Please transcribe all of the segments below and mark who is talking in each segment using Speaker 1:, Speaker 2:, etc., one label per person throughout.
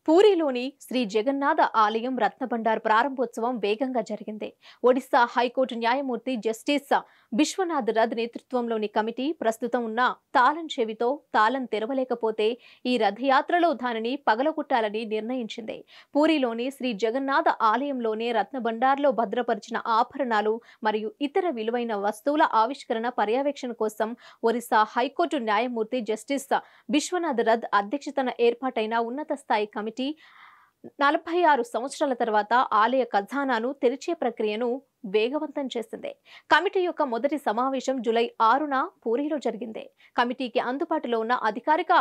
Speaker 1: పూరిలోని శ్రీ జగన్నాథ ఆలయం రత్నభండార్ ప్రారంభోత్సవం వేగంగా జరిగింది. ఒడిశా హైకోర్టు న్యాయమూర్తి జస్టిస్ బిశ్వనాథ్ రథ్ నేతృత్వంలోని కమిటీ ప్రస్తుతం ఉన్న తాళం చెవితో తాళం తెరవలేకపోతే ఈ రథయాత్రలో దానిని పగలగొట్టాలని నిర్ణయించింది. పూరిలోని శ్రీ జగన్నాథ ఆలయంలోనే రత్నభండార్లో భద్రపరిచిన ఆభరణాలు మరియు ఇతర విలువైన వస్తువుల ఆవిష్కరణ పర్యవేక్షణ కోసం ఒరిస్సా హైకోర్టు న్యాయమూర్తి జస్టిస్ బిశ్వనాథ్ రథ్ అధ్యక్షతన ఏర్పాటైన ఉన్నత స్థాయి కమిటీ 46 సంవత్సరాల తర్వాత ఆలయ ఖజానాను తెరిచే ప్రక్రియను వేగవంతం చేసింది. కమిటీ యొక్క మొదటి సమావేశం జూలై 6న పూరిలో జరిగింది. కమిటీకి అందుబాటులో ఉన్న అధికారిక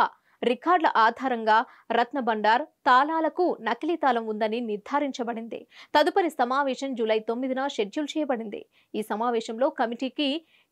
Speaker 1: రికార్డుల ఆధారంగా రత్నభండార్ తాళాలకు నకిలీ తాళం ఉందని నిర్ధారించబడింది. తదుపరి సమావేశం జూలై 9న షెడ్యూల్ చేయబడింది. ఈ సమావేశంలో కమిటీకి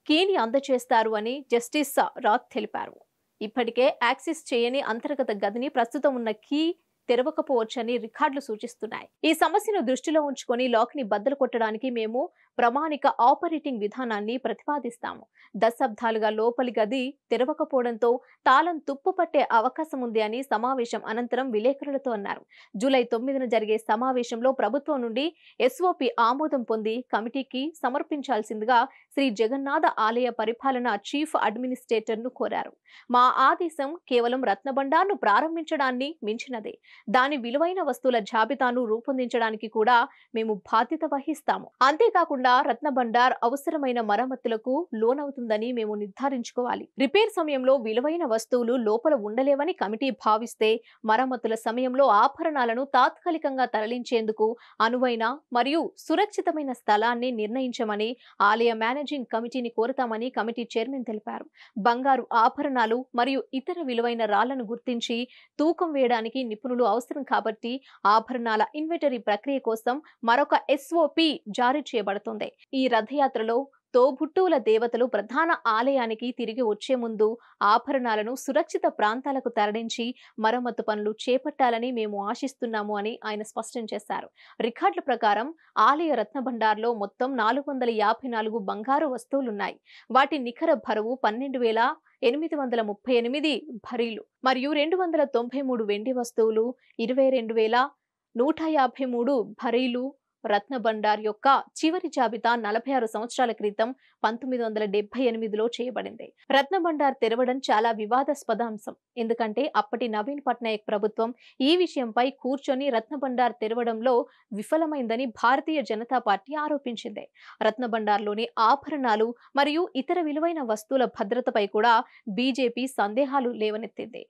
Speaker 1: కీని అందజేస్తారు అని జస్టిస్ రాథ్ తెలిపారు. ఇప్పటికే యాక్సెస్ చేయని అంతర్గత గదిని ప్రస్తుతం ఉన్న కీ తెరవకపోవచ్చని రికార్డులు సూచిస్తున్నాయి. ఈ సమస్యను దృష్టిలో ఉంచుకొని లాక్ ని బద్దలు కొట్టడానికి మేము ప్రామాణిక ఆపరేటింగ్ విధానాన్ని ప్రతిపాదిస్తాము. దశాబ్దాలుగా లోపలి గది తెరవకపోవడంతో తాళం తుప్పు పట్టే అవకాశం ఉంది అని సమావేశం అనంతరం విలేకరులతో అన్నారు. జూలై 9న జరిగే సమావేశంలో ప్రభుత్వం నుండి ఎస్ఓపి ఆమోదం పొంది కమిటీకి సమర్పించాల్సిందిగా శ్రీ జగన్నాథ ఆలయ పరిపాలన చీఫ్ అడ్మినిస్ట్రేటర్ ను కోరారు. మా ఆదేశం కేవలం రత్నభండార్ను ప్రారంభించడాన్ని మించినదే. దాని విలువైన వస్తువుల జాబితాను రూపొందించడానికి కూడా మేము బాధ్యత వహిస్తాము. అంతేకాకుండా రత్నభండార్ అవసరమైన మరమ్మతులకు లోనవుతుందని మేము నిర్ధారించుకోవాలి. రిపేర్ సమయంలో విలువైన వస్తువులు లోపల ఉండలేవని కమిటీ భావిస్తే మరమ్మతుల సమయంలో ఆభరణాలను తాత్కాలికంగా తరలించేందుకు అనువైన మరియు సురక్షితమైన స్థలాన్ని నిర్ణయించమని ఆలయ మేనేజింగ్ కమిటీని కోరతామని కమిటీ చైర్మన్ తెలిపారు. బంగారు ఆభరణాలు మరియు ఇతర విలువైన రాళ్లను గుర్తించి తూకం వేయడానికి నిపుణులు అవసరం కాబట్టి ఆభరణాల ఇన్వెంటరీ ప్రక్రియ కోసం మరొక ఎస్ఓపి జారీ చేయబడుతుంది. ఈ రథయాత్రలో తోబుట్టువుల దేవతలు ప్రధాన ఆలయానికి తిరిగి వచ్చే ముందు ఆభరణాలను సురక్షిత ప్రాంతాలకు తరలించి మరమ్మతు పనులు చేపట్టాలని మేము ఆశిస్తున్నాము అని ఆయన స్పష్టం చేశారు. రికార్డుల ప్రకారం ఆలయ రత్నభండార్లో మొత్తం 454 బంగారు వస్తువులున్నాయి. వాటి నికర బరువు 12,838 భరీలు మరియు 293 వెండి వస్తువులు, 22,153 భరీలు. రత్నభండార్ యొక్క చివరి జాబితా 46 సంవత్సరాల క్రితం 1978లో చేయబడింది. రత్నభండార్ తెరవడం చాలా వివాదాస్పద అంశం. ఎందుకంటే అప్పటి నవీన్ పట్నాయక్ ప్రభుత్వం ఈ విషయంపై కూర్చొని రత్నభండార్ తెరవడంలో విఫలమైందని భారతీయ జనతా పార్టీ ఆరోపించింది. రత్నభండార్లోని ఆభరణాలు మరియు ఇతర విలువైన వస్తువుల భద్రతపై కూడా బీజేపీ సందేహాలు లేవనెత్తింది.